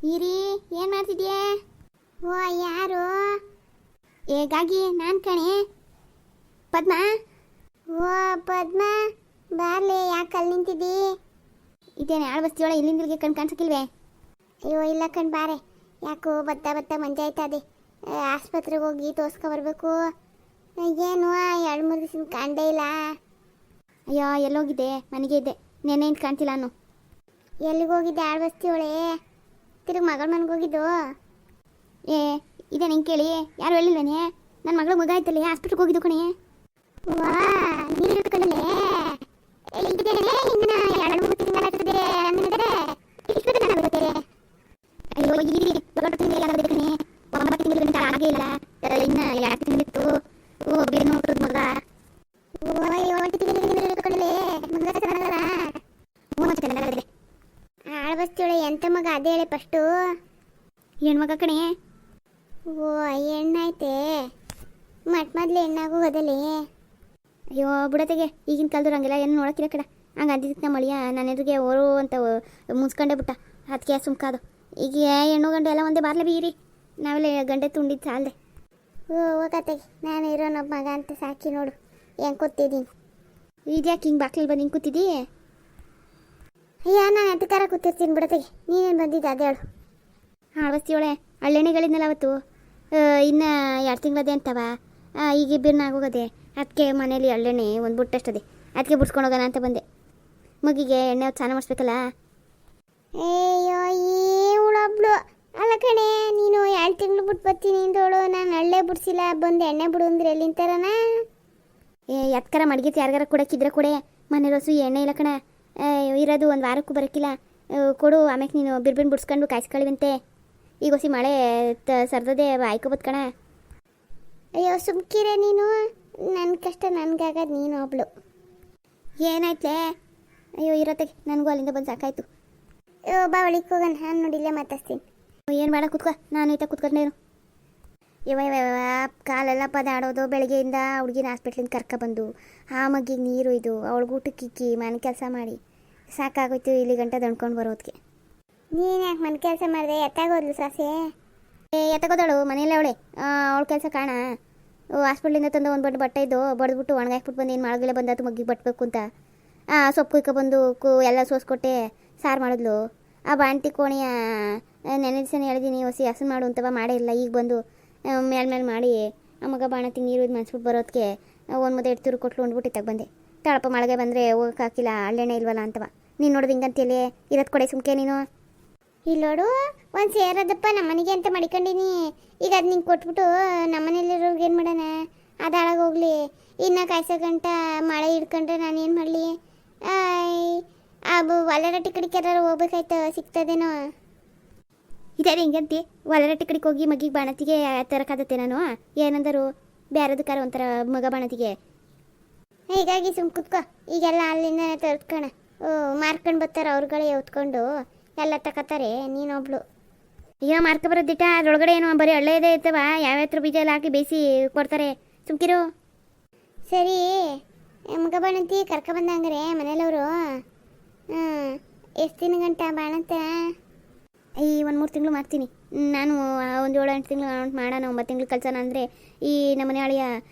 ಈರಿ ಏನು ಮಾಡ್ತಿದ್ಯಾ? ಓ ಯಾರು? ಗಾಗಿ ನಾನು ಕಣೆ ಪದ್ಮ. ಓ ಪದ್ಮ, ಬಾರ್ಲೆ, ಯಾಕೆ ಅಲ್ಲಿ ನಿಂತಿದ್ದಿ? ಇದೇನೆ ಆಳು ಬಸ್ತಿಯೊಳ ಇಲ್ಲಿಂದಿಲ್ಗೆ ಕಾಣಿಸಕ್ಕಿಲ್ವೇ? ಅಯ್ಯೋ ಇಲ್ಲ ಕಣ್ ಬಾರೆ, ಯಾಕೋ ಬತ್ತಾ ಬತ್ತಾ ಮಂಜಾಯ್ತದೆ. ಆಸ್ಪತ್ರೆಗೆ ಹೋಗಿ ತೋರ್ಸ್ಕೊ ಬರ್ಬೇಕು. ಏನು 2-3 ದಿವಸ ಕಾಣದೇ ಇಲ್ಲ. ಅಯ್ಯೋ ಎಲ್ಲೋಗಿದ್ದೆ? ಮನೆಗೆ ಇದ್ದೆ, ನೆನ್ನೆ ಇಂತ ಕಾಣ್ತಿಲ್ಲ ನಾನು. ಎಲ್ಲಿಗೆ ಹೋಗಿದ್ದೆ? ಆಳು ಬಸ್ತಿಯೊಳೆ ತಿರುಗಿ ಮಗಳ ಮನೆಗೆ ಹೋಗಿದ್ದು. ಇದೆ ನಿಂಗೆ ಕೇಳಿ ಯಾರು ಹೇಳಿಲ್ವೇನೆ? ನನ್ನ ಮಗಳ ಮಗ ಆಯ್ತಲ್ಲ, ಹಾಸ್ಪಿಟ್ಲಿಗೆ ಹೋಗಿದ್ದು ಕಣೆ. ವಾ ನೀರು ಕಣಲೆ ಆಳ್ಬಸ್ತಿಯೊಳೆ ಎಂತ ಮಗ ಅದೇ ಹೇಳಿ ಫಸ್ಟು. ಹೆಣ್ಮಗ ಕಣೆ. ಓ ಹೆಣ್ಣಾಯ್ತೆ, ಮೊದಲು ಹೆಣ್ಣಾಗು ಹೋದಲ್ಲಿ. ಅಯ್ಯೋ ಬುಡತೆಗೆ, ಈಗಿನ ಕಾಲದವ್ರು ಹಂಗೆಲ್ಲ ಏನು ನೋಡಕ್ಕಿಲ್ಲ ಕಡ. ಹಂಗೆ ಅಂದಿದ್ದಕ್ಕೆ ನಮ್ಮ ಅಳಿಯ ನನ್ನ ಎದುರಿಗೆ ಓರು ಅಂತ ಮುನ್ಸ್ಕೊಂಡೇ ಬಿಟ್ಟ. ಅದಕ್ಕೆ ಸುಮ್ಕಾದು. ಈಗ ಹೆಣ್ಣು ಗಂಡು ಎಲ್ಲ ಒಂದೇ ಬಾರ್ಲೆ ಬೀರಿ, ನಾವೆಲ್ಲ ಗಂಡೆ ತುಂಡಿದ್ದು ಸಾಲದೆ. ಹೋಗತ್ತೆಗೆ, ನಾನು ಇರೋನೊಬ್ಬ ಮಗ ಅಂತ ಸಾಕಿ ನೋಡು ಹೆಂಗೆ ಕೂತಿದ್ದೀನಿ. ಇದ್ಯಾಕೆ ಹಿಂಗೆ ಬಾಕ್ಲಲ್ಲಿ ಬಂದು ಹಿಂಗೆ ಕೂತಿದ್ದಿ? ಅಯ್ಯ ನಾನು ಅದಕ್ಕಾರ ಕೂತಿರ್ತೀನಿ ಬಿಡತೆಗೆ, ನೀನೇನು ಬಂದಿದ್ದೆ ಅದೇ ಹೇಳು. ಆಳ್ಬಸ್ತಿಯೊಳೆ ಹಳ್ಳೆಣ್ಣೆಗಳಿದ್ನಲ್ಲ ಅವತ್ತು, ಇನ್ನು 2 ತಿಂಗಳದೇ ಅಂತವ. ಈಗ ಬಿರ್ನಾಗೋಗದೆ, ಅದಕ್ಕೆ ಮನೇಲಿ ಹಳ್ಳೆಣ್ಣೆ ಒಂದು ಬುಟ್ಟಷ್ಟದೆ, ಅದಕ್ಕೆ ಬಿಡ್ಸ್ಕೊಂಡು ಹೋಗೋಣ ಅಂತ ಬಂದೆ. ಮಗಿಗೆ ಎಣ್ಣೆ ಹೊತ್ತು ಸ್ನಾನ ಮಾಡಿಸ್ಬೇಕಲ್ಲ. ಅಯ್ಯೋ ಇವಳೊಬ್ಳು ಅಲ್ಲ ಕಣೆ, ನೀನು 2 ತಿಂಗಳು ಬಿಟ್ಟು ಬರ್ತೀನಿ ಇಂದೋಳು, ನಾನು ಹಳ್ಳೆ ಬಿಡ್ಸಿಲ್ಲ, ಬಂದು ಎಣ್ಣೆ ಬಿಡು ಅಂದ್ರೆ ಎಲ್ಲಿಂತಾರನ? ಎತ್ಕರ ಮಡಗಿತ್ತು ಯಾರಿಗಾರ ಕೊಡಕ್ಕಿದ್ರೆ ಕೊಡೆ, ಮನೆ ರಸು ಎಣ್ಣೆ ಇಲ್ಲ ಕಣ, ಇರೋದು 1 ವಾರಕ್ಕೂ ಬರೋಕ್ಕಿಲ್ಲ. ಕೊಡು, ಆಮ್ಯಾಕೆ ನೀನು ಬಿರ್ಬಿನ್ ಬಿಡ್ಸ್ಕೊಂಡು ಕಾಯಿಸ್ಕೊಳ್ಳಿವಂತೆ. ಈಗ ಹೊಸಿ ಮಳೆ ಸರ್ದದೆ ಆಯ್ಕೊಬತ್ ಕಣ. ಅಯ್ಯೋ ಸುಮ್ಕಿರೆ ನೀನು, ನನ್ನ ಕಷ್ಟ ನನಗಾಗದು, ನೀನು ಒಬ್ಳು. ಏನಾಯ್ತಲೇ? ಅಯ್ಯೋ ಇರತ್ತೆ, ನನಗೂ ಅಲ್ಲಿಂದ ಬಂದು ಸಾಕಾಯ್ತು. ಅಯ್ಯೋ ಬಾ ಒಳಿಗೆ ಹೋಗೋಣ, ನಾನು ನೋಡಿಲ್ಲೇ ಮಾತಾಡ್ತೀನಿ. ಏನು ಬೇಡ ಕೂತ್ಕೊ, ನಾನು ಐತ ಕೂತ್ಕೊಂಡೇನು. ಇವ ಕಾಲೆಲ್ಲ ಪದಾಡೋದು, ಬೆಳಗ್ಗೆಯಿಂದ ಹುಡುಗಿನ ಹಾಸ್ಪಿಟ್ಲಿಂದ ಕರ್ಕೊಬಂದು ಆ ಮಗಿಗೆ ನೀರು ಇದು, ಅವಳಿಗೆ ಊಟಕ್ಕೆ ಇಕ್ಕಿ ಮನೆ ಕೆಲಸ ಮಾಡಿ ಸಾಕಾಗೋಯ್ತು. ಇಲ್ಲಿ ಗಂಟೆ ದಣ್ಕೊಂಡು ಬರೋದಕ್ಕೆ. ನೀನು ಯಾಕೆ ಮನೆ ಕೆಲಸ ಮಾಡಿದೆ? ಎತ್ತಾಗೋದ್ಲು ಸಾಸೆ? ಎತ್ತಾಗೋದಳು ಮನೆಯಲ್ಲೇ ಅವಳೆ, ಅವಳ ಕೆಲಸ ಕಾಣ. ಹಾಸ್ಪಿಟ್ಲಿಂದ ತಂದು ಒಂದು ಬಟ್ಟೆ ಇದ್ದು ಬಡ್ದ್ಬಿಟ್ಟು ಒಣಗಾಕ್ಬಿಟ್ಟು ಬಂದು ಏನು ಮಾಡಗಿಲ್ಲ ಬಂದಾತು ಮಗ್ಗಿಗೆ ಬಟ್ಟಬೇಕು ಅಂತ. ಸೊಪ್ಪು ಕುಯ್ಕೊಬಂದು ಎಲ್ಲ ಸೋಸ್ಕೊಟ್ಟೆ ಸಾರು ಮಾಡಿದ್ಲು. ಆ ಬಾಣ್ತಿ ಕೋಣಿಯ ನೆನೆ ದಿವಸ ಹೇಳಿದ್ದೀನಿ ಹೊಸಿ ಹಸು ಮಾಡು ಅಂತವ, ಮಾಡೇ ಇಲ್ಲ. ಈಗ ಬಂದು ಮೇಲ್ಮೇಲೆ ಮಾಡಿ ಆ ಮಗ ಬಾಣತಿ ನೀರು ಇದು ಮನ್ಸ್ಬಿಟ್ಟು ಬರೋದಕ್ಕೆ 1-2 ತಿರು ಕೊಟ್ಲು ಉಂಡ್ಬಿಟ್ಟು ತಗೊಂಡೆ. ತಳಪ ಮಳೆಗೆ ಬಂದರೆ ಹೋಗಕ್ಕೆ ಹಾಕಿಲ್ಲ, ಹಳ್ಳೆಣ್ಣೆ ಇಲ್ವಲ್ಲ ಅಂತವ. ನೀನು ನೋಡೋದು ಹಿಂಗಂತೇಳಿ ಇರೋದು ಕೊಡೆ ಸುಮ್ಕೆ ನೀನು. ಇಲ್ಲೋಡು ಒಂದು ಸೇರೋದಪ್ಪ ನಮ್ಮ ಮನೆಗೆ ಅಂತ ಮಡಿಕೊಂಡಿನಿ. ಈಗ ಅದು ನಿಂಗೆ ಕೊಟ್ಬಿಟ್ಟು ನಮ್ಮ ಮನೇಲಿರೋರ್ಗೆ ಏನು ಮಾಡೋಣ? ಅದು ಹಾಳಾಗೋಗ್ಲಿ. ಇನ್ನು ಕಾಯ್ಸೋ ಗಂಟ ಮಳೆ ಹಿಡ್ಕೊಂಡ್ರೆ ನಾನು ಏನು ಮಾಡಲಿ? ಹೊಲರಟ್ಟಿ ಕಡೆಗೆ ಯಾರು ಹೋಗ್ಬೇಕಾಯ್ತು, ಸಿಗ್ತದೇನೋ? ಇದೇ ಹಿಂಗಂತಿ ಹೊಲರಟ್ಟಿ ಕಡೆಗೆ ಹೋಗಿ ಮಗಿಗೆ ಬಾಣತಿಗೆ ತರಕಾದತ್ತೆ ನಾನು. ಏನಂದರು ಬೇರೆದಕ್ಕಾರ ಒಂಥರ ಮಗ ಬಾಣತಿಗೆ. ಹೀಗಾಗಿ ಸುಮ್ ಕುತ್ಕೋ, ಈಗೆಲ್ಲ ಅಲ್ಲಿಂದ ತರ್ಕೋಣ. ಮಾರ್ಕೊಂಡು ಬರ್ತಾರೆ ಅವ್ರುಗಳೇ ಹೊತ್ಕೊಂಡು ಎಲ್ಲ ತಗೋತಾರೆ. ನೀನೊಬ್ಳು ಈಗ ಮಾರ್ಕೊ ಬರೋದಿಟ್ಟ, ಅದರೊಳಗಡೆ ಏನೋ ಬರೀ ಹಳ್ಳೆದೇ ಇರ್ತವ, ಯಾವ್ಯಾವ ಬೀಜ ಎಲ್ಲ ಹಾಕಿ ಬೇಯಿಸಿ ಕೊಡ್ತಾರೆ. ಸುಮ್ಕಿರು. ಸರಿ ಮಗ ಬಾಣಂತಿ ಕರ್ಕೊಬಂದಂಗ್ರೆ ಮನೇಲವರು. ಎಷ್ಟು ದಿನ ಗಂಟ ಬಾಣಂತ? 1-3 ತಿಂಗಳು ಮಾಡ್ತೀನಿ ನಾನು. ಒಂದು 7-8 ತಿಂಗಳು ಮಾಡೋಣ, 9 ತಿಂಗಳು ಕಲ್ಸೋಣ ಅಂದರೆ ಈ ನಮ್ಮನೆ ಅಳಿಯ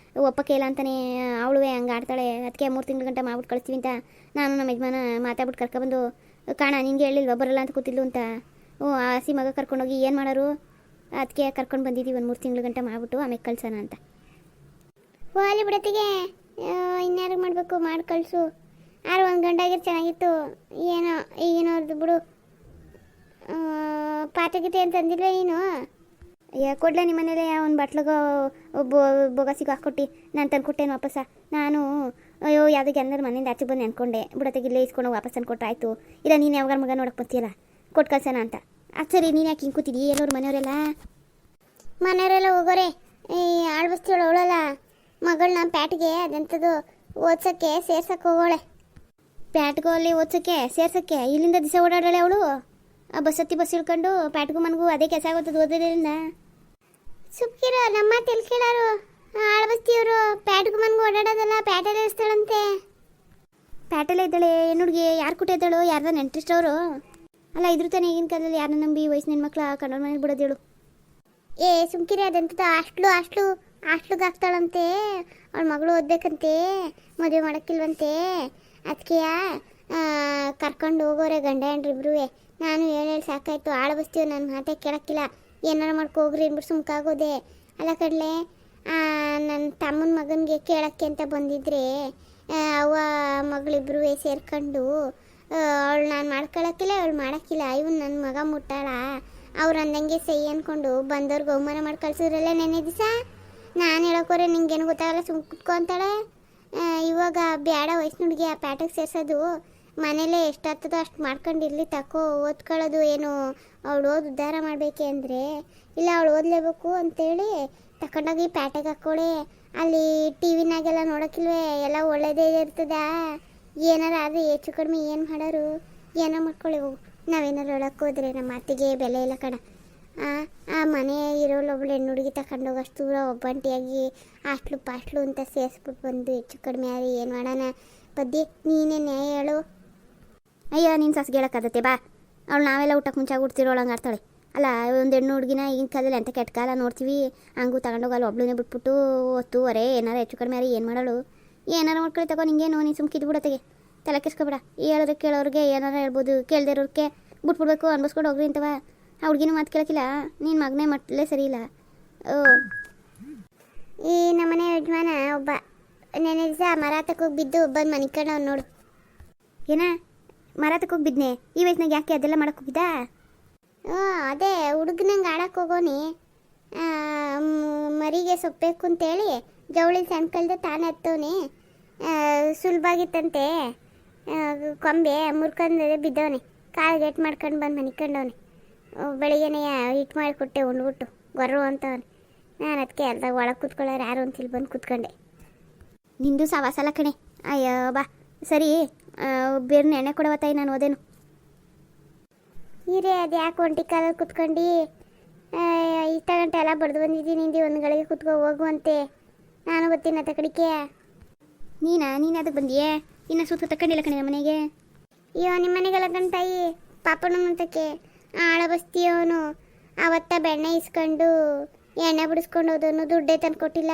ಒಪ್ಪಕ್ಕೆ ಇಲ್ಲ ಅಂತಾನೆ. ಅವಳುವೆ ಹಂಗೆ ಆಡ್ತಾಳೆ. ಅದಕ್ಕೆ 3 ತಿಂಗಳು ಗಂಟ ಮಾಡ್ಬಿಟ್ಟು ಕಳಿಸ್ತೀವಿ ಅಂತ ನಾನು ನಮ್ಮ ಯಜಮಾನ ಮಾತಾಡ್ಬಿಟ್ಟು ಕರ್ಕೊಬಂದು ಕಾಣ. ನಿಂಗೆ ಹೇಳಿಲ್ವ ಬರಲ್ಲ ಅಂತ ಕೂತಿದ್ಲು ಅಂತ. ಹಸಿ ಮಗ ಕರ್ಕೊಂಡೋಗಿ ಏನು ಮಾಡೋರು? ಅದಕ್ಕೆ ಕರ್ಕೊಂಡು ಬಂದಿದ್ದೀವಿ 1-3 ತಿಂಗಳು ಗಂಟ ಮಾಡ್ಬಿಟ್ಟು ಆಮೇಲೆ ಕಳ್ಸೋಣ ಅಂತ. ಅಲ್ಲಿ ಬಿಡತ್ತಿಗೆ ಇನ್ಯಾರಿಗೆ ಮಾಡಬೇಕು, ಮಾಡಿ ಕಳಿಸು. ಆರು 1 ಗಂಟಾಗಿರು ಚೆನ್ನಾಗಿತ್ತು. ಏನೋ ಈಗಿನವ್ರದ್ದು ಬಿಡು. ಪಾಠಗೀತೆ ಅಂತ ಅಂದಿಲ್ವೇ ನೀನು? ಕೊಡ್ಲ ನಿಮ್ಮ ಮನೇಲೆ ಒಂದು ಬಟ್ಲಿಗೆ ಬೊಗಸಿಗೆ ಹಾಕ್ಕೊಟ್ಟು ನಾನು ತಂದು ಕೊಟ್ಟೇನು ವಾಪಸ್ಸ. ನಾನು ಅಯ್ಯೋ ಯಾವುದಕ್ಕೆ ಎಲ್ಲರೂ ಮನೆಯಿಂದ ಆಚೆ ಬಂದು ನೆನ್ಕೊಂಡೆ ಬಿಡತ್ತಿಗೆ ಇಲ್ಲೇ ಇಸ್ಕೊಂಡು ವಾಪಸ್ ತಂದು ಕೊಟ್ಟರೆ ಆಯಿತು. ಇಲ್ಲ ನೀನು ಯಾವಾಗ ಮಗ ನೋಡಕ್ಕೆ ಬರ್ತೀಯಲ್ಲ ಕೊಟ್ಟು ಕಳ್ಸೋಣ ಅಂತ. ಸರಿ ನೀನು ಯಾಕೆ ಹಿಂಗೆ ಕೂತಿದ್ದೀ? ಎಲ್ಲರೂ ಮನೆಯವರೆಲ್ಲ ಹೋಗೋರೆ. ಈ ಆಳ್ಬಸ್ತಿಯೊಳು ಅವಳಲ್ಲ ಮಗಳನ್ನ ಪ್ಯಾಟ್ಗೆ ಅದೆಂಥದ್ದು ಓದ್ಸೋಕ್ಕೆ ಸೇರ್ಸಕ್ಕೆ ಹೋಗೋಳೆ. ಪ್ಯಾಟ್ಗೂ ಅಲ್ಲಿ ಓದ್ಸೋಕ್ಕೆ ಸೇರ್ಸೋಕ್ಕೆ ಇಲ್ಲಿಂದ ದಿವಸ ಓಡಾಡಳೆ ಅವಳು. ಆ ಬಸ್ ಇಳ್ಕೊಂಡು ಪ್ಯಾಟ್ಗೂ ಮನಗೂ ಅದೇ ಕೆಲಸ ಆಗೋದು ಓದೋದ್ರಿಂದ. ಸುಪ್ಕಿರೋ ನಮ್ಮ ಮಾತು ಕೇಳಾರು. ಆಳ್ಬಸ್ತಿಯವರು ಪ್ಯಾಟ್ಗೂ ಮನಗೂ ಓಡಾಡೋದಲ್ಲ, ಪ್ಯಾಟಲ್ಲೇ ಇರ್ತಾಳಂತೆ. ಪ್ಯಾಟಲ್ಲೇ ಇದ್ದಾಳೆ ಹೆಣ್ಣುಡ್ಗಿ. ಯಾರು ಕುಟ್ಟಿದ್ದಾಳು? ಯಾರ್ದ ನೆಂಟಿಷ್ಟವರು? ಅಲ್ಲ ಇದ್ರ ತಾನೇ ಈಗಿನ ಕಾಲದಲ್ಲಿ ಯಾರನ್ನ ನಂಬಿ ವಯಸ್ಸಿನ ಹೆಣ್ಮಕ್ಳ ಕಣ್ಣವ್ರ ಮನೇಲಿ ಬಿಡೋದು ಹೇಳು. ಸುಮ್ಕಿರಿ ಅದಂತದ ಹಾಸ್ಟ್ಲಿಗೆ ಹಾಕ್ತಾಳಂತೆ. ಅವಳ ಮಗಳು ಓದ್ಬೇಕಂತೆ, ಮದುವೆ ಮಾಡೋಕ್ಕಿಲ್ವಂತೆ. ಅದಕ್ಕೆ ಕರ್ಕೊಂಡು ಹೋಗೋರೆ ಗಂಡ ಹೆಂಡ್ರಿಬ್ರು. ನಾನು ಹೇಳಿ ಸಾಕಾಯ್ತು, ಆಳ ಬಸ್ತೀವಿ, ನನ್ನ ಮಾತೇ ಕೇಳೋಕ್ಕಿಲ್ಲ. ಏನಾರು ಮಾಡ್ಕೊ ಹೋಗ್ರಿ ಅಂದ್ಬಿಟ್ಟು ಸುಮ್ಕಾಗೋದೆ. ಅಲ್ಲ ಕಡಲೆ ನನ್ನ ತಮ್ಮನ ಮಗನಿಗೆ ಕೇಳೋಕ್ಕೆ ಅಂತ ಬಂದಿದ್ರೆ ಅವ ಮಗಳಿಬ್ರು ಸೇರ್ಕೊಂಡು ಅವಳು ನಾನು ಮಾಡ್ಕೊಳಕ್ಕಿಲ್ಲ, ಅವಳು ಮಾಡೋಕ್ಕಿಲ್ಲ, ಇವನು ನನ್ನ ಮಗ ಮುಟ್ಟಾಳ, ಅವ್ರು ಅಂದಂಗೆ ಸೈ ಅಂದ್ಕೊಂಡು ಬಂದವ್ರಿಗೆ ಅವಮಾನ ಮಾಡಿ ಕಳ್ಸಿದ್ರಲ್ಲ ನೆನ್ನೆ ದಿವಸ. ನಾನು ಹೇಳೋಕೋರೆ ನಿಂಗೇನು ಗೊತ್ತಾಗಲ್ಲ, ಸುಮ್ ಕುತ್ಕೊ ಅಂತಾಳೆ. ಇವಾಗ ಬೇಡ ವಯಸ್ಸಿನ ಹುಡುಗಿ ಆ ಪ್ಯಾಟಿಗೆ ಸೇರಿಸೋದು, ಮನೇಲೇ ಎಷ್ಟಾಗ್ತದೋ ಅಷ್ಟು ಮಾಡ್ಕೊಂಡಿರ್ಲಿ, ತಕೋ ಓದ್ಕೊಳ್ಳೋದು ಏನು ಅವಳು ಉದ್ಧಾರ ಮಾಡಬೇಕೆ ಅಂದರೆ ಇಲ್ಲ, ಅವಳು ಓದಲೇಬೇಕು ಅಂತೇಳಿ ತಗೊಂಡೋಗಿ ಪ್ಯಾಟೆಗೆ ಹಾಕ್ಕೊಳ್ಳಿ. ಅಲ್ಲಿ ಟಿ ವಿನಾಗೆಲ್ಲ ನೋಡೋಕ್ಕಿಲ್ವೇ, ಎಲ್ಲ ಒಳ್ಳೇದೇ ಇರ್ತದ. ಏನಾರ ಆದರೆ ಹೆಚ್ಚು ಕಡಿಮೆ ಏನು ಮಾಡೋರು, ಏನೋ ಮಾಡ್ಕೊಳ್ಳಿ ಹೋಗು. ನಾವೇನಾರು ಹೇಳೋಕ್ಕೆ ಹೋದ್ರೆ ನಮ್ಮ ಮಾತಿಗೆ ಬೆಲೆ ಇಲ್ಲ ಕಣ. ಆ ಮನೆ ಇರೋಳು ಒಬ್ಳು ಹೆಣ್ಣು ಹುಡುಗಿ ತಗೊಂಡೋಗಷ್ಟು ದೂರ ಒಬ್ಬಂಟಿಯಾಗಿ ಹಾಸ್ಟ್ಲು ಅಂತ ಸೇರಿಸ್ಬಿಟ್ಟು ಬಂದು ಹೆಚ್ಚು ಕಡಿಮೆ ಆಗಿ ಏನು ಮಾಡೋಣ ಬದ್ದಿ, ನೀನೇ ನ್ಯಾಯ ಹೇಳು. ಅಯ್ಯೋ ನೀನು ಸಸ್ಗೆ ಹೇಳೋಕ್ಕಾಗತ್ತೆ ಬಾ, ಅವಳು ನಾವೆಲ್ಲ ಊಟಕ್ಕೆ ಮುಂಚಾಗಿ ಉಡ್ತಿರೋಳು ಹಂಗೆ ಆಡ್ತಾಳೆ. ಅಲ್ಲ ಒಂದು ಹೆಣ್ಣು ಹುಡುಗಿನ ಈಗಿನ ಕಾಲದಲ್ಲಿ ಅಂತ ಕೆಟ್ಟ ಕಾಲ ನೋಡ್ತೀವಿ, ಹಂಗೂ ತಗೊಂಡೋಗಲ್ಲ ಒಬ್ಳನ್ನೇ ಬಿಟ್ಬಿಟ್ಟು ಹೊತ್ತುವರೆ ಏನಾರು ಹೆಚ್ಚು ಕಡಿಮೆ ಆಗಿ ಏನು ಮಾಡೋಳು. ಏನಾರು ಮಾಡ್ಕೊಳ್ಳಿ ತಗೋ, ನಿಂಗೇನು ನೀನು ಸುಮ್ಕಿದ್ದು ಬಿಡತ್ತೆಗೆ ತಲೆ ಕೆಸ್ಕೊಬೇಡ. ಹೇಳಿದ್ರೆ ಕೇಳೋರಿಗೆ ಏನಾರು ಹೇಳ್ಬೋದು, ಕೇಳದೆ ಇರೋರಿಗೆ ಬಿಟ್ಬಿಡ್ಬೇಕು, ಅನ್ಭವಿಸ್ಕೊಂಡು ಹೋಗ್ರಿ ಅಂತವ. ಆ ಹುಡುಗಿನ ಮಾತು ಕೇಳೋಕ್ಕಿಲ್ಲ, ನೀನು ಮಗನೇ ಮಟ್ಟಲೇ ಸರಿ ಇಲ್ಲ. ಈ ನಮ್ಮನೆ ಯಜಮಾನ ಒಬ್ಬ ನೆನೆ ದಿವಸ ಮರಾತಕ್ಕೆ ಹೋಗಿ ಬಿದ್ದು ಬಂದು ಮನೆ ಕಡೆ ಅವ್ನು ನೋಡು. ಏನ ಮರಾತಕ್ಕೆ ಹೋಗಿ ಬಿದ್ನೆ ಈ ವಯಸ್ಸಿನಾಗ? ಯಾಕೆ ಅದೆಲ್ಲ ಮಾಡಕ್ಕೆ ಹೋಗಿದ್ದ? ಅದೇ ಹುಡುಗನಂಗೆ ಆಡಕ್ಕೆ ಹೋಗೋನಿ, ಮರಿಗೆ ಸೊಪ್ಪಬೇಕು ಅಂತೇಳಿ ಜವಳಿ ಸಣ್ಣ ಕಲ್ದೆ ತಾನೇ ಹತ್ತವನಿ. ಸುಲಭಾಗಿತ್ತಂತೆ, ಕೊಂಬೆ ಮುರ್ಕೊಂಡೆ ಬಿದ್ದವನಿ, ಕಾಲು ಗೇಟ್ ಮಾಡ್ಕೊಂಡು ಬಂದು ಮನೆ ಕಂಡವನಿ. ಬೆಳಿಗ್ಗೆನೇ ಹಿಟ್ಟು ಮಾಡಿಕೊಟ್ಟೆ ಉಂಡ್ಬಿಟ್ಟು ಗೊರ್ರು ಅಂತವನಿ. ನಾನು ಅದಕ್ಕೆ ಅರ್ಧ ಒಳಗೆ ಕೂತ್ಕೊಳ್ಳೋರು ಯಾರು ಅಂತ ಇಲ್ಲಿ ಬಂದು ಕೂತ್ಕೊಂಡೆ. ನಿಂದು ಸವಾಸಲ್ಲ ಕಣೆ. ಅಯ್ಯೋ ಬಾ ಸರಿ, ಬೇರೆ ಎಣ್ಣೆ ಕೊಡವತ್ತಾಯಿ, ನಾನು ಓದೇನು ಹೀರೇ. ಅದು ಯಾಕೆ ಒಂಟಿ ಕಾಲಲ್ಲಿ ಕೂತ್ಕೊಂಡು ಇಷ್ಟ ಗಂಟೆ ಎಲ್ಲ ಬಡ್ದು ಬಂದಿದ್ದೀನಿ, ಹಿಂದಿ ಒಂದು ಗಳಿಗೆ ಕೂತ್ಕೊ ಹೋಗುವಂತೆ. ನಾನು ಗೊತ್ತಿನ ತಕಡಿಕೆ. ನೀನು ಅದಕ್ಕೆ ಬಂದಿಯೇ? ಇನ್ನು ಸುತ್ತ ತಕೊಂಡಿಲ್ಲ ಕಣೆ ನಮ್ಮ ಮನೆಗೆ. ಅಯ್ಯೋ ನಿಮ್ಮ ಮನೆಗೆಲ್ಲ ಗಂಟಾಯಿ ಪಾಪಣ್ಣಂತಕ್ಕೆ ಆಳ ಬಸ್ತೀಯವನು ಅವತ್ತ ಬೆಣ್ಣೆ ಇಸ್ಕೊಂಡು ಎಣ್ಣೆ ಬಿಡಿಸ್ಕೊಂಡು ಹೋದವನು ದುಡ್ಡೇ ತಂದು ಕೊಟ್ಟಿಲ್ಲ.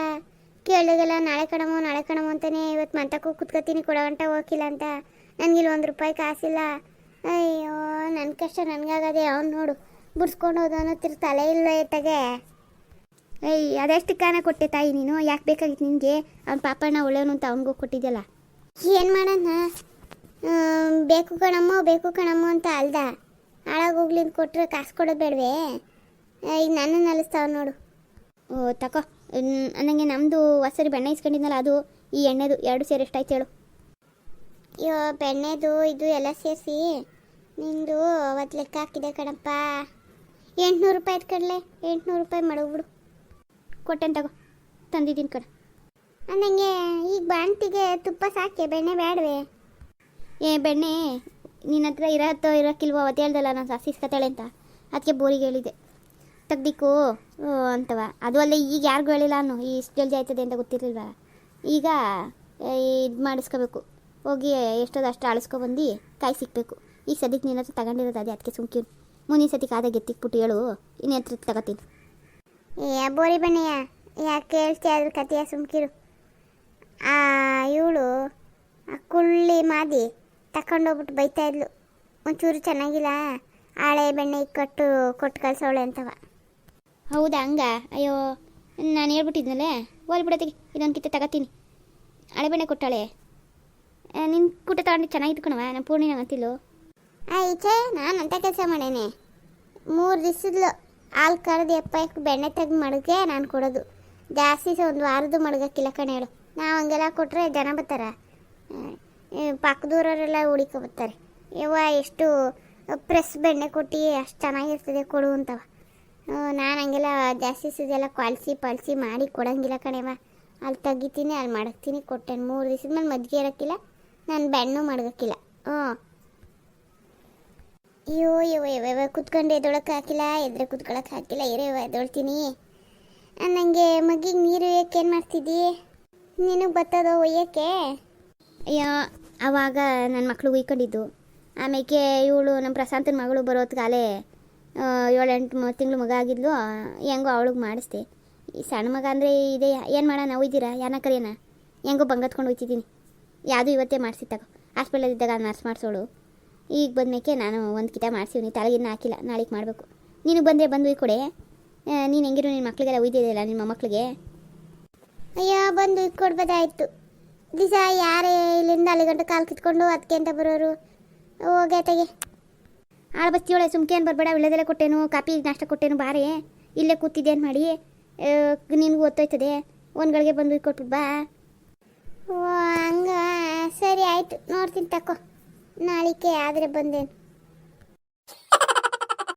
ಕೇಳಿಗೆಲ್ಲ ನಾಳೆ ಕಣಮೋ ಅಂತಾನೆ ಇವತ್ತು ಮಂತಕ್ಕೂ ಕುತ್ಕೊತೀನಿ, ಕೊಡೋ ಗಂಟ ಹೋಗಿಲ್ಲ ಅಂತ. ನನಗಿಲ್ಲಿ ₹1 ಕಾಸಿಲ್ಲ. ಅಯ್ಯೋ ನನ್ನ ಕಷ್ಟ ನನಗಾಗದೆ. ಅವ್ನು ನೋಡು ಬಿಡಿಸ್ಕೊಂಡು ಹೋದವನು ತಲೆ ಇಲ್ಲ ಎತ್ತಗೆ. ಅದೆಷ್ಟು ಕಾನ ಕೊಟ್ಟೆ ತಾಯಿ ನೀನು? ಯಾಕೆ ಬೇಕಾಗಿತ್ತು ನಿನಗೆ? ಅವ್ನ ಪಾಪಣ್ಣ ಒಳ್ಳೆಯವನು ಅಂತ ಅವ್ನಿಗೂ ಕೊಟ್ಟಿದ್ದಲ್ಲ. ಏನು ಮಾಡೋಣ, ಬೇಕು ಕಣಮ್ಮ ಅಂತ ಅಲ್ದ ಹಾಳಾಗೋಗ್ಲಿ ಅಂತ ಕೊಟ್ಟರೆ ಕಾಸು ಕೊಡೋದು ಬೇಡವೇ? ಈಗ ನನ್ನನ್ನು ಅಲಿಸ್ತಾವ ನೋಡು. ತಕೋ ನನಗೆ ನಮ್ಮದು ಹೊಸರಿ ಬೆಣ್ಣೆ ಇಸ್ಕೊಂಡಿದ್ನಲ್ಲ, ಅದು ಈ ಎಣ್ಣೆದು 2 ಸೇರಿ ಎಷ್ಟಾಯ್ತು ಹೇಳು? ಅಯ್ಯೋ ಬೆಣ್ಣೆದು ಇದು ಎಲ್ಲ ಸೇರಿಸಿ ನಿಂದು ಅವತ್ತು ಲೆಕ್ಕ ಹಾಕಿದೆ ಕಣಪ್ಪ. ₹800 ಆಯ್ತು ಕಡಲೆ. ₹800 ಮಾಡೋಗ್ಬಿಡು. ಕೊಟ್ಟೆನ್ ತಗೋ, ತಂದಿದ್ದೀನಿ ಕಣ. ನನಗೆ ಈಗ ಬಾಣ್ತಿಗೆ ತುಪ್ಪ ಸಾಕೆ, ಬೆಣ್ಣೆ ಬೇಡವೇ? ಬೆಣ್ಣೆ ನಿನ್ನ ಹತ್ರ ಇರೋಕ್ಕಿಲ್ವೋ? ಅವತ್ತು ಹೇಳ್ದಲ್ಲ ನಾನು ಸಾಸಿಸ್ಕತಾಳೆ ಅಂತ, ಅದಕ್ಕೆ ಬೋರಿಗೆ ಹೇಳಿದೆ ತೆಗ್ದಿಕ್ಕು ಅಂತವ. ಅದು ಅಲ್ಲೇ ಈಗ ಯಾರಿಗೂ ಹೇಳಿಲ್ಲ, ನಾನು ಇಷ್ಟು ಜಲ್ದಿ ಆಯ್ತದೆ ಅಂತ ಗೊತ್ತಿರಲಿಲ್ವ. ಈಗ ಇದು ಮಾಡಿಸ್ಕೋಬೇಕು, ಹೋಗಿ ಎಷ್ಟೋದು ಅಷ್ಟು ಆಳಿಸ್ಕೊಬಂದು ಕಾಯಿ ಸಿಕ್ಕಬೇಕು. ಈಗ ಸದ್ಯಕ್ಕೆ ನಿನ್ನ ಹತ್ರ ತಗೊಂಡಿರೋದು ಅದೇ, ಅದಕ್ಕೆ ಸುಮ್ಕಿರು. ಮುಂದಿನ ಸತಿಗೆ ಆದಾಗ ಎತ್ತಿಕ್ಬಿಟ್ಟು ಹೇಳು, ಇನ್ನು ಹತ್ರ ತಗೋತೀನಿ. ಬೋರಿ ಬಣ್ಣೆಯ ಯಾಕೆ ಹೇಳ್ತೀಯ ಅದ್ರ ಕತೆಯ? ಸುಮ್ಕಿರು. ಇವಳು ಕುಳ್ಳಿ ಮಾದಿ ತಗೊಂಡೋಗ್ಬಿಟ್ಟು ಬೈತಾ ಇದ್ಲು, ಒಂಚೂರು ಚೆನ್ನಾಗಿಲ್ಲ, ಹಳೆ ಬೆಣ್ಣೆ ಕೊಟ್ಟು ಕಳ್ಸೋಳೆ ಅಂತವ. ಹೌದಾ? ಹಂಗ? ಅಯ್ಯೋ ನಾನು ಹೇಳ್ಬಿಟ್ಟಿದ್ನಲ್ಲೇ, ಹೋಲ್ಬಿಡತ್ತಿಗೆ ಇದೊಂದು ಕಿತ್ತೆ ತಗೋತೀನಿ. ಹಳೆ ಬೆಣ್ಣೆ ಕೊಟ್ಟಾಳೆ. ನಿನ್ನ ಕುಟ್ಟ ತಗೊಂಡು ಚೆನ್ನಾಗಿತ್ತು ಕಣವ, ನಾನು ಪೂರ್ಣಿನ ಅಂತಿಲ್ಲು. ಈಚೆ ನಾನು ಅಂಥ ಕೆಲಸ ಮಾಡೇನೆ. 3 ದಿವಸದ್ಲು ಹಾಲು ಕರೆದು ಎಪ್ಪ ಬೆಣ್ಣೆ ತೆಗೆದು ಮಡಗೆ ನಾನು ಕೊಡೋದು. ಜಾಸ್ತಿ ಒಂದು ವಾರದ್ದು ಮಡಗಕ್ಕಿಲ್ಲ ಕಣ ಹೇಳು. ನಾವು ಹಂಗೆಲ್ಲ ಕೊಟ್ಟರೆ ಜನ ಬರ್ತಾರೆ, ಪಕ್ಕದೂರವರೆಲ್ಲ ಹುಡಿಕೊ ಬರ್ತಾರೆ. ಯವ್ವ ಎಷ್ಟು ಪ್ರೆಸ್ ಬೆಣ್ಣೆ ಕೊಟ್ಟು ಅಷ್ಟು ಚೆನ್ನಾಗಿರ್ತದೆ ಕೊಡು ಅಂತವ. ನಾನು ಹಂಗೆಲ್ಲ ಜಾಸ್ತಿ ಸಿದೆಲ್ಲ ಪಾಲಿಸಿ ಮಾಡಿ ಕೊಡೋಂಗಿಲ್ಲ ಕಣೆವ. ಅಲ್ಲಿ ತೆಗಿತೀನಿ, ಅಲ್ಲಿ ಮಡಗ್ತೀನಿ, ಕೊಟ್ಟೇನೆ. 3 ದಿವಸದ ಮೇಲೆ ಮಜ್ಜಿಗೆ ಇರೋಕ್ಕಿಲ್ಲ, ನಾನು ಬೆಣ್ಣು ಮಡಗಕ್ಕಿಲ್ಲ. ಅಯ್ಯೋ ಕುತ್ಕೊಂಡು ಎದೊಳಕ್ಕೆ ಹಾಕಿಲ್ಲ, ಎದ್ರೆ ಕುತ್ಕೊಳಕ್ಕೆ ಹಾಕಿಲ್ಲ, ಎದೊಳ್ತೀನಿ. ನನಗೆ ಮಗಿಗೆ ನೀರು ಒಯ್ಯಕ್ಕೆ ಏನು ಮಾಡ್ತಿದ್ದಿ? ನಿನಗೆ ಬರ್ತದೋ ಒಯ್ಯೋಕ್ಕೆ? ಅಯ್ಯೋ ಅವಾಗ ನನ್ನ ಮಕ್ಕಳು ಉಯ್ಕೊಂಡಿದ್ದು, ಆಮೇಲೆ ಇವಳು ನಮ್ಮ ಪ್ರಶಾಂತನ ಮಗಳು ಬರೋತ್ಗಾಲೇ 7-8 ತಿಂಗಳು ಮಗ ಆಗಿದ್ಲು. ಹೆಂಗೋ ಅವಳಿಗೆ ಮಾಡಿಸ್ದೆ. ಈ ಸಣ್ಣ ಮಗ ಅಂದರೆ ಇದೆ, ಏನು ಮಾಡೋಣ ಒಯ್ದಿರಾ ಯಾನ ಕರಿಯೋಣ, ಹೆಂಗೋ ಬಂಗತ್ಕೊಂಡು ಹೋಗ್ತಿದ್ದೀನಿ. ಯಾವುದು ಇವತ್ತೇ ಮಾಡಿಸಿತ್ತಾಗ ಹಾಸ್ಪಿಟಲಲ್ಲಿದ್ದಾಗ ನರ್ಸ್ ಮಾಡಿಸೋಳು. ಈಗ ಬಂದಮೇಲೆ ನಾನು ಒಂದು ಕಿಟ ಮಾಡಿಸಿವ್ನಿ, ತಲೆಗಿನ್ನ ಹಾಕಿಲ್ಲ, ನಾಳೆಗೆ ಮಾಡಬೇಕು. ನೀನು ಬಂದರೆ ಬಂದು ಕೊಡೆ. ನೀನು ಹೆಂಗಿರು ನಿನ್ನ ಮಕ್ಳಿಗೆಲ್ಲ ಒಯ್ದಿದೆಯಲ್ಲ ನಿಮ್ಮ ಮಕ್ಕಳಿಗೆ. ಅಯ್ಯೋ ಬಂದು ಕೊಡ್ಬೋದಾಯ್ತು. ದಿವಸ ಯಾರೇ ಇಲ್ಲಿಂದ ಅಲ್ಲಿ ಗಂಟೆ ಕಾಲು ಕಿತ್ಕೊಂಡು ಅದಕ್ಕೆ ಅಂತ ಬರೋರು. ಹೋಗೇ ತೆಗೆ ಆಳ್ಬಸ್ತಿಯೋಳೆ, ಸುಮ್ಕೇನು ಬರಬೇಡ. ಒಳ್ಳೆದೆಲ್ಲ ಕೊಟ್ಟೇನು, ಕಾಪಿ ನಾಷ್ಟ ಕೊಟ್ಟೇನು, ಬಾರೇ ಇಲ್ಲೇ ಕೂತಿದ್ದೇನು ಮಾಡಿ, ನಿನಗೂ ಗೊತ್ತಾಯ್ತದೆ. ಒಂದ್ಗಳಿಗೆ ಬಂದು ಕೊಟ್ಬಿಟ್ಟು ಬಾ. ಓ ಹಂಗ, ಸರಿ ಆಯಿತು, ನೋಡ್ತೀನಿ ತಕೋ, ನಾಳಿಕೆ ಆದರೆ ಬಂದೇನು.